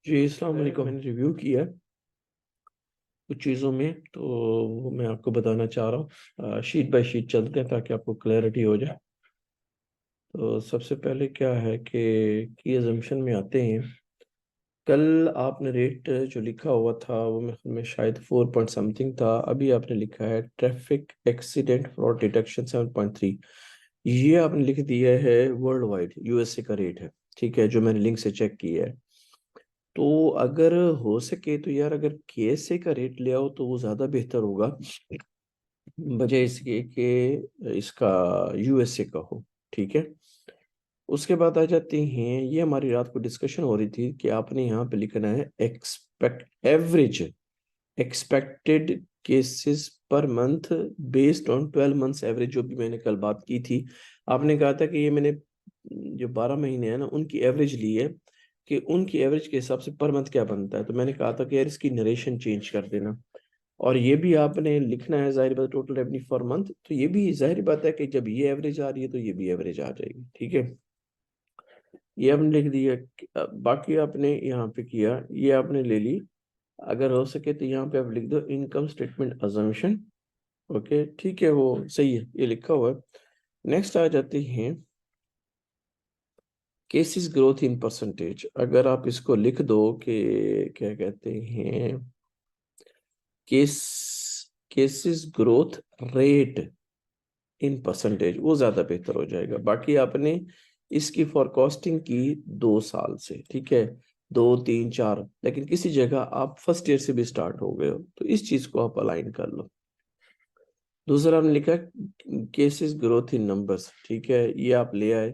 जी, अस्सलाम वालेकुम। मैंने रिव्यू किया कुछ चीज़ों में, तो वो मैं आपको बताना चाह रहा हूँ। शीट बाय शीट चलते हैं ताकि आपको क्लैरिटी हो जाए। तो सबसे पहले क्या है कि की अजम्पशन में आते हैं। कल आपने रेट जो लिखा हुआ था वो में शायद 4 पॉइंट समथिंग था। अभी आपने लिखा है ट्रैफिक एक्सीडेंट फ्रॉड डिटेक्शन 7.3। ये आपने लिख दिया है वर्ल्ड वाइड, यूएसए का रेट है। ठीक है, जो मैंने लिंक से चेक किया है। तो अगर हो सके तो यार, अगर केएसए का रेट ले आओ तो वो ज़्यादा बेहतर होगा, बजाय इसके कि इसका यूएसए का हो। ठीक है। उसके बाद आ जाते हैं, ये हमारी रात को डिस्कशन हो रही थी कि आपने यहाँ पे लिखना है expect average expected cases per month based on 12 months average, जो भी मैंने कल बात की थी। आपने कहा था कि ये मैंने जो 12 महीने हैं ना उनकी एवरेज ली है, कि उनकी एवरेज के हिसाब से पर मंथ क्या बनता है। तो मैंने कहा था कि यार इसकी नरेशन चेंज कर देना, और ये भी आपने लिखना है जाहिर बात टोटल रेवेन्यू फॉर मंथ। तो ये भी जाहिर बात है कि जब ये एवरेज आ रही है तो ये भी एवरेज आ जाएगी। ठीक है, ये आपने लिख दिया। बाकी आपने यहाँ पे किया, ये आपने ले ली। अगर हो सके तो यहाँ पे आप लिख दो इनकम स्टेटमेंट अजम्पशन। ओके, ठीक है, वो सही है, ये लिखा हुआ है। नेक्स्ट आ जाते हैं केसेस ग्रोथ इन परसेंटेज। अगर आप इसको लिख दो कि क्या कहते हैं, case cases growth rate in percentage, वो ज्यादा बेहतर हो जाएगा। बाकी आपने इसकी फॉरकास्टिंग की 2 साल से, ठीक है, 2 3 4, लेकिन किसी जगह आप फर्स्ट ईयर से भी स्टार्ट हो गए हो, तो इस चीज को आप अलाइन कर लो। दूसरा हमने लिखा केसेस ग्रोथ इन नंबर्स। ठीक है, ये आप ले आए।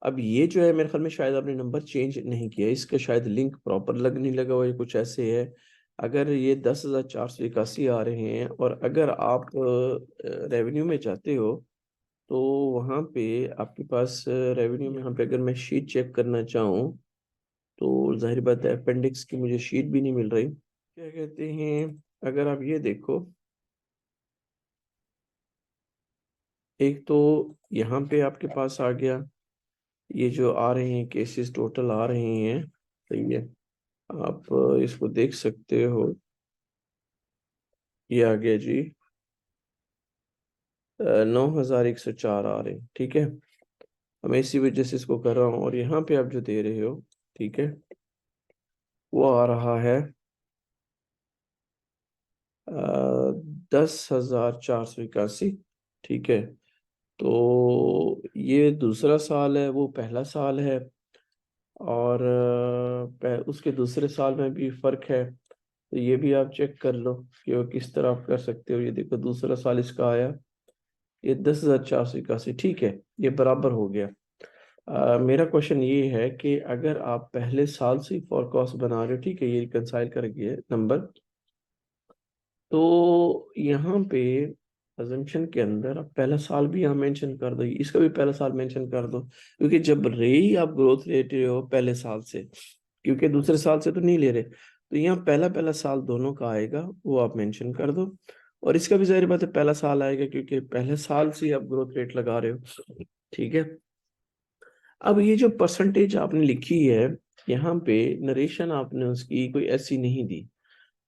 अब ये जो है मेरे ख्याल में शायद आपने नंबर चेंज नहीं किया, इसका शायद लिंक प्रॉपर लग नहीं लगा हुआ है, कुछ ऐसे है। अगर ये 10,481 आ रहे हैं, और अगर आप रेवेन्यू में चाहते हो तो वहाँ पे आपके पास रेवेन्यू में, यहाँ पे अगर मैं शीट चेक करना चाहूँ तो जाहिर बात है अपेंडिक्स की मुझे शीट भी नहीं मिल रही। क्या कहते हैं, अगर आप ये देखो, एक तो यहाँ पे आपके पास आ गया, ये जो आ रहे हैं केसेस टोटल आ रहे हैं, सही है, आप इसको देख सकते हो। ये आ गया जी, 9,104 आ रहे हैं। ठीक है, मैं इसी वजह से इसको कर रहा हूँ। और यहाँ पे आप जो दे रहे हो, ठीक है, वो आ रहा है 10,481। ठीक है, तो ये दूसरा साल है, वो पहला साल है। और उसके दूसरे साल में भी फर्क है, तो ये भी आप चेक कर लो कि वो किस तरह आप कर सकते हो। ये देखो दूसरा साल इसका आया, ये 10,481। ठीक है, ये बराबर हो गया। मेरा क्वेश्चन ये है कि अगर आप पहले साल से फॉरकास्ट बना रहे हो, ठीक है, ये रिकंसाइल करेंगे नंबर, तो यहाँ पे अजम्पशन के अंदर आप पहला साल भी यहाँ मेंशन कर दो, इसका भी पहला साल मेंशन कर दो, क्योंकि जब ही आप ग्रोथ ले रहे हो पहले साल से, क्योंकि दूसरे साल से तो नहीं ले रहे, तो यहाँ पहला पहला साल दोनों का आएगा, वो आप मेंशन कर दो। और इसका भी जाहिर बात है पहला साल आएगा, क्योंकि पहले साल से ही आप ग्रोथ रेट लगा रहे हो। ठीक है, अब ये जो परसेंटेज आपने लिखी है, यहाँ पे नरेशन आपने उसकी कोई ऐसी नहीं दी।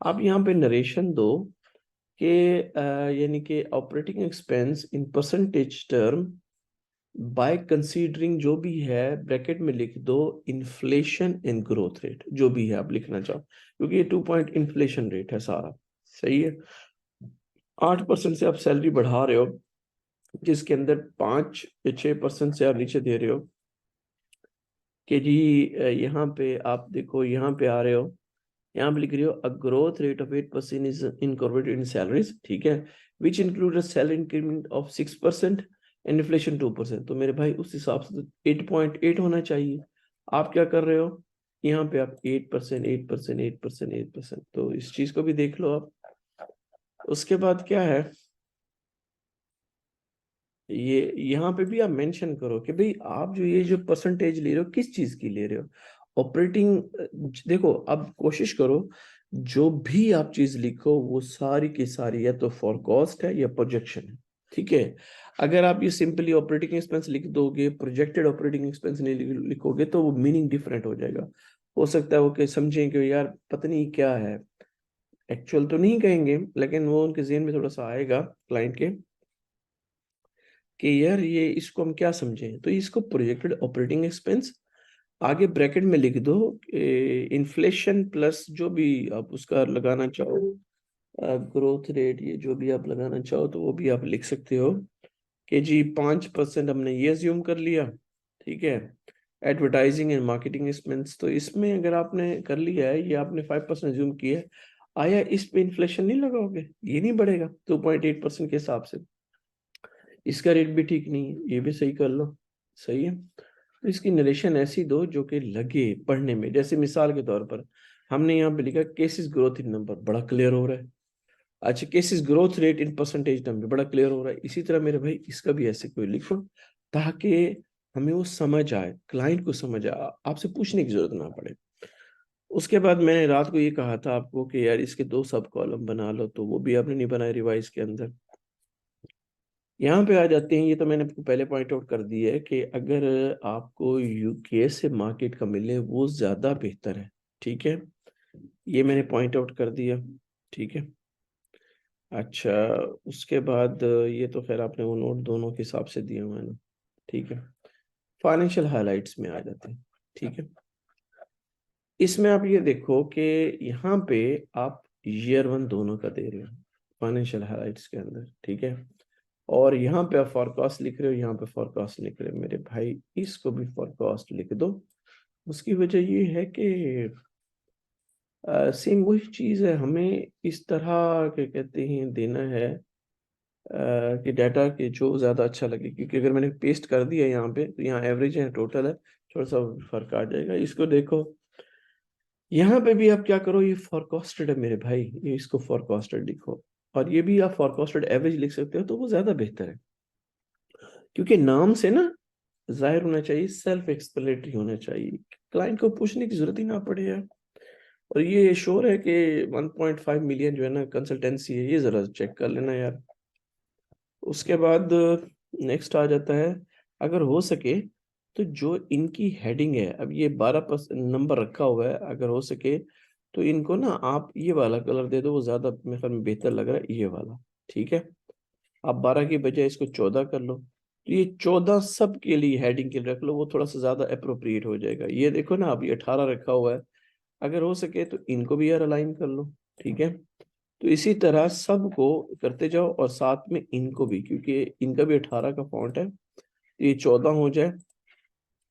आप यहाँ पे नरेशन दो कि यानी कि operating expense in percentage term by considering, जो भी है ब्रैकेट में लिख दो इन्फ्लेशन इन ग्रोथ रेट, जो भी है आप लिखना चाहो, क्योंकि ये 2 पॉइंट इन्फ्लेशन रेट है सारा। सही है, 8% से आप सैलरी बढ़ा रहे हो, जिसके अंदर 5 6% से आप नीचे दे रहे हो कि जी यहाँ पे आप देखो, यहाँ पे आ रहे हो, यहाँ पे लिख रही हो a growth rate of 8% is incorporated in salaries. ठीक है, which include salary increment of 6% and inflation 2%। तो मेरे भाई उस हिसाब से तो 8.8 होना चाहिए। आप क्या कर रहे हो, यहाँ पे आप 8%, 8%, 8%, 8%, तो इस चीज को भी देख लो आप। उसके बाद क्या है, ये यहाँ पे भी आप मेंशन करो कि भाई आप जो ये जो परसेंटेज ले रहे हो किस चीज की ले रहे हो, ऑपरेटिंग। देखो, अब कोशिश करो जो भी आप चीज लिखो वो सारी की सारी या तो फॉरकास्ट है या प्रोजेक्शन है। ठीक है, अगर आप ये सिंपली ऑपरेटिंग एक्सपेंस लिख दोगे, प्रोजेक्टेड ऑपरेटिंग एक्सपेंस नहीं लिखोगे, तो वो मीनिंग डिफरेंट हो जाएगा। हो सकता है वो कि समझें कि यार पता नहीं क्या है, एक्चुअल तो नहीं कहेंगे लेकिन वो उनके जेहन में थोड़ा सा आएगा क्लाइंट के कि यार ये इसको हम क्या समझें, तो इसको प्रोजेक्टेड ऑपरेटिंग एक्सपेंस आगे ब्रैकेट में लिख दो, इन्फ्लेशन प्लस जो भी आप उसका लगाना चाहो, ग्रोथ रेट, ये जो भी आप लगाना चाहो तो वो भी आप लिख सकते हो कि जी 5% हमने ये अज्यूम कर लिया, ठीक है। एडवर्टाइजिंग एंड मार्केटिंग एक्सपेंस, तो इसमें अगर आपने कर लिया है, ये आपने 5% अज्यूम किया है, आया इस पे इन्फ्लेशन नहीं लगाओगे, ये नहीं बढ़ेगा 2.8% के हिसाब से, इसका रेट भी ठीक नहीं है, ये भी सही कर लो, सही है। तो इसकी नरेशन ऐसी दो जो कि लगे पढ़ने में, जैसे मिसाल के तौर पर हमने यहाँ पे लिखा केसेस ग्रोथ इन नंबर, बड़ा क्लियर हो रहा है। अच्छा, cases growth rate in percentage number, बड़ा क्लियर हो रहा है। इसी तरह मेरे भाई इसका भी ऐसे कोई लिखो ताकि हमें वो समझ आए, क्लाइंट को समझ आए, आपसे पूछने की जरूरत ना पड़े। उसके बाद मैंने रात को ये कहा था आपको कि यार इसके 2 सब कॉलम बना लो, तो वो भी आपने नहीं बनाए रिवाइज के अंदर। यहाँ पे आ जाते हैं, ये तो मैंने आपको पहले पॉइंट आउट कर दिया है कि अगर आपको यूके से मार्केट का मिले वो ज्यादा बेहतर है, ठीक है, ये मैंने पॉइंट आउट कर दिया, ठीक है। अच्छा, उसके बाद ये तो खैर आपने वो नोट दोनों के हिसाब से दिया हुआ है ना, ठीक है। फाइनेंशियल हाइलाइट्स में आ जाते हैं, ठीक है। इसमें आप ये देखो कि यहाँ पे आप ईयर 1 दोनों का दे रहे हो फाइनेंशियल हाइलाइट्स के अंदर, ठीक है। और यहाँ पे आप फॉरकास्ट लिख रहे हो, यहाँ पे फॉरकास्ट लिख रहे हो, मेरे भाई इसको भी फॉरकास्ट लिख दो। उसकी वजह ये है कि सेम वही चीज है, हमें इस तरह के कहते हैं देना है कि डाटा के जो ज्यादा अच्छा लगे, क्योंकि अगर मैंने पेस्ट कर दिया यहाँ पे तो यहाँ एवरेज है, टोटल है, थोड़ा सा फर्क आ जाएगा। इसको देखो, यहाँ पे भी आप क्या करो, ये फॉरकास्टेड है मेरे भाई, ये इसको फॉरकास्टेड लिखो, और ये भी आप फॉरकास्टेड एवरेज लिख सकते हो, तो वो ज्यादा बेहतर है, क्योंकि नाम से ना जाहिर होना चाहिए, सेल्फ एक्सप्लेनेटरी होना चाहिए, क्लाइंट को पूछने की जरूरत ही ना पड़े यार। और ये श्योर है कि 1.5 मिलियन जो है ना कंसल्टेंसी है, ये जरा चेक कर लेना यार। उसके बाद नेक्स्ट आ जाता है, अगर हो सके तो जो इनकी हेडिंग है, अब ये 12% नंबर रखा हुआ है, अगर हो सके तो इनको ना आप ये वाला कलर दे दो, वो ज्यादा मेरे ख्याल में बेहतर लग रहा है, ये वाला, ठीक है। आप 12 की बजाय इसको 14 कर लो, तो ये 14 सब के लिए हेडिंग के लिए रख लो, वो थोड़ा सा ज्यादा अप्रोप्रिएट हो जाएगा। ये देखो ना, अब ये 18 रखा हुआ है, अगर हो सके तो इनको भी यार अलाइन कर लो, ठीक है। तो इसी तरह सबको करते जाओ, और साथ में इनको भी, क्योंकि इनका भी 18 का फॉन्ट है, तो ये 14 हो जाए,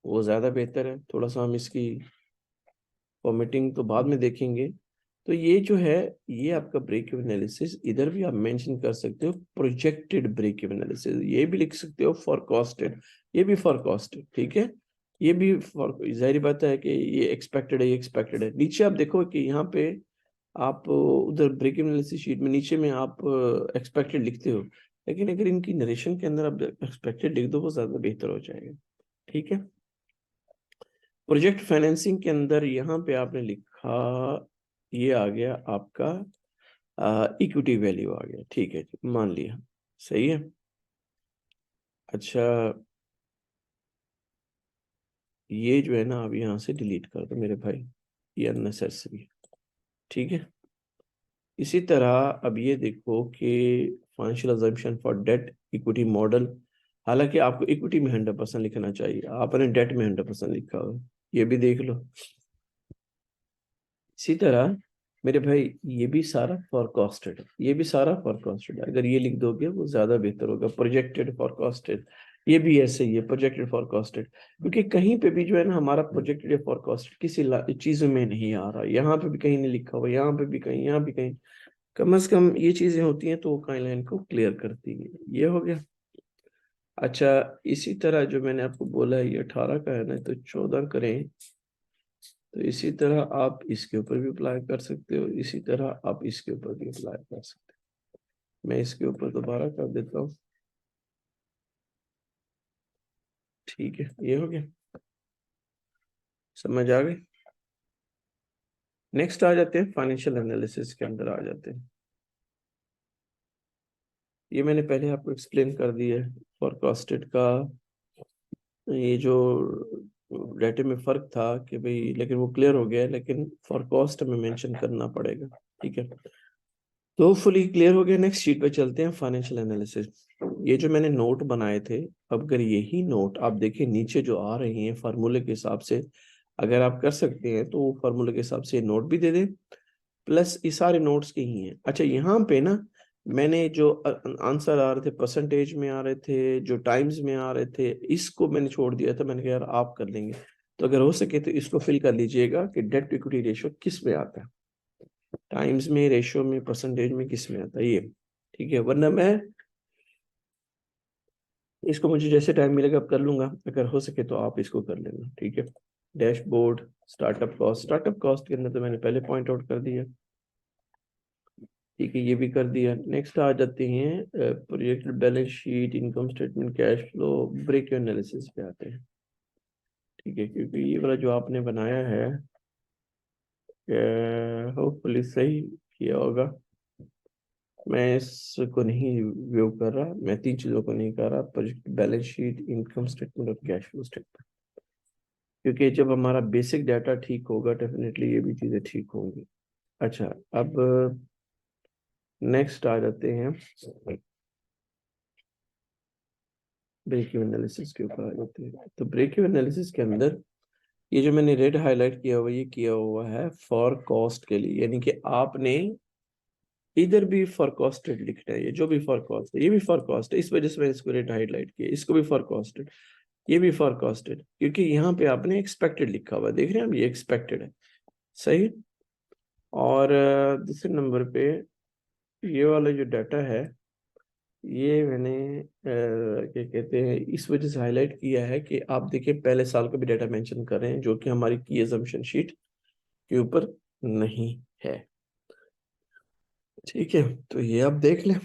वो ज्यादा बेहतर है। थोड़ा सा हम इसकी फॉर्मेटिंग तो बाद में देखेंगे। तो ये जो है, ये आपका ब्रेक इवन एनालिसिस, इधर भी आप मेंशन कर सकते हो प्रोजेक्टेड ब्रेक इवन एनालिसिस, ये भी लिख सकते हो फॉरकास्टेड, ये भी फॉरकास्टेड, ठीक है। ये भी फॉर, जाहिर बात है कि ये एक्सपेक्टेड है, ये एक्सपेक्टेड है। नीचे आप देखो कि यहाँ पे आप उधर ब्रेक इवन एनालिसिस शीट में नीचे में आप एक्सपेक्टेड लिखते हो, लेकिन अगर इनकी नरेशन के अंदर आप एक्सपेक्टेड लिख दो, वो ज्यादा बेहतर हो जाएगा, ठीक है। प्रोजेक्ट फाइनेंसिंग के अंदर यहाँ पे आपने लिखा, ये आ गया आपका इक्विटी वैल्यू आ गया, ठीक है जी, मान लिया, सही है। अच्छा, ये जो है ना, अब यहाँ से डिलीट कर दो मेरे भाई, ये अननेसेसरी, ठीक है। इसी तरह अब ये देखो कि financial assumption for debt equity model, हालांकि आपको इक्विटी में 100% लिखना चाहिए, आपने डेट में 100% लिखा हुआ है, ये भी देख लो। इसी तरह मेरे भाई ये भी सारा फॉरकास्टेड है, ये भी सारा फॉरकास्टेड है, अगर ये लिख दोगे वो ज्यादा बेहतर होगा, प्रोजेक्टेड फॉरकास्टेड, ये भी ऐसे ही है प्रोजेक्टेड फॉरकास्टेड, क्योंकि कहीं पे भी जो है ना हमारा प्रोजेक्टेड या फॉरकास्टेड किसी चीजों में नहीं आ रहा, यहाँ पे भी कहीं नहीं लिखा हुआ, यहाँ पे भी कहीं, यहाँ भी कहीं, कम से कम ये चीजें होती हैं तो वो लाइन को क्लियर करती है। ये हो गया। अच्छा, इसी तरह जो मैंने आपको बोला है, ये 18 का है ना, तो 14 करें, तो इसी तरह आप इसके ऊपर भी अप्लाई कर सकते हो, इसी तरह आप इसके ऊपर भी अप्लाई कर सकते हो। मैं इसके ऊपर दोबारा कर देता हूँ, ठीक है, ये हो गया, समझ आ गई। नेक्स्ट आ जाते हैं फाइनेंशियल एनालिसिस के अंदर आ जाते हैं, ये मैंने पहले आपको एक्सप्लेन कर दिया है, फॉरकास्टेड का ये जो डाटे में फर्क था कि भाई, लेकिन वो क्लियर हो गया, लेकिन फॉर कॉस्ट हमें मेंशन करना पड़ेगा। ठीक है, तो फुली क्लियर हो गया। नेक्स्ट शीट पे चलते हैं, फाइनेंशियल एनालिसिस। ये जो मैंने नोट बनाए थे, अब अगर यही नोट आप देखिए नीचे जो आ रही हैं फार्मूले के हिसाब से, अगर आप कर सकते हैं तो फार्मूले के हिसाब से नोट भी दे दें, प्लस ये सारे नोट्स के ही हैं। अच्छा, यहाँ पे ना मैंने जो आंसर आ रहे थे परसेंटेज में आ रहे थे, जो टाइम्स में आ रहे थे, इसको मैंने छोड़ दिया था। मैंने कहा यार आप कर लेंगे, तो अगर हो सके तो इसको फिल कर लीजिएगा कि डेट टू इक्विटी रेशियो किस में आता है, टाइम्स में, रेशियो में, परसेंटेज में, किस में आता है ये। ठीक है, वरना मैं इसको, मुझे जैसे टाइम मिलेगा अब कर लूंगा, अगर हो सके तो आप इसको कर लेना। ठीक है, डैशबोर्ड, स्टार्टअप कॉस्ट के अंदर तो मैंने पहले पॉइंट आउट कर दिया। ठीक है, ये भी कर दिया। नेक्स्ट आ जाते हैं projected balance sheet, income statement, cash flow, break analysis पे आते हैं। ठीक है, क्योंकि ये वाला जो आपने बनाया है होपफुली सही किया होगा। मैं इसको नहीं व्यू कर रहा, मैं तीन चीज़ों को नहीं कर रहा, project balance sheet, income statement और कैश फ्लो स्टेटमेंट, क्योंकि जब हमारा बेसिक डाटा ठीक होगा डेफिनेटली ये भी चीज़ें ठीक होंगी। अच्छा, अब नेक्स्ट आ जाते हैं ब्रेक इवन एनालिसिस के ऊपर आ जाते हैं। तो ब्रेक इवन एनालिसिस के अंदर ये जो मैंने रेड हाईलाइट किया हुआ, ये किया हुआ है फॉर कॉस्ट के लिए, यानी कि आपने इधर भी फॉर कॉस्टेड लिखना है, ये जो भी फॉर कॉस्ट है ये भी फॉर कॉस्ट है, इस वजह से मैंने इसको रेड हाईलाइट किया, इसको भी फॉर कॉस्टेड, ये भी फॉर कॉस्टेड, क्योंकि यहाँ पे आपने एक्सपेक्टेड लिखा हुआ है, देख रहे हैं आप, ये एक्सपेक्टेड है। सही। और दूसरे नंबर पे ये वाला जो डाटा है, ये मैंने क्या कहते हैं, इस वजह से हाईलाइट किया है कि आप देखिए पहले साल का भी डाटा मेंशन कर रहे हैं, जो कि हमारी की अजम्पशन शीट के ऊपर नहीं है। ठीक है, तो ये आप देख लें,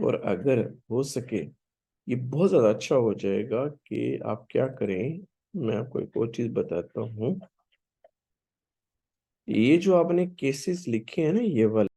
और अगर हो सके ये बहुत ज़्यादा अच्छा हो जाएगा कि आप क्या करें, मैं आपको एक और चीज़ बताता हूँ। ये जो आपने केसेस लिखे हैं ना, ये वाले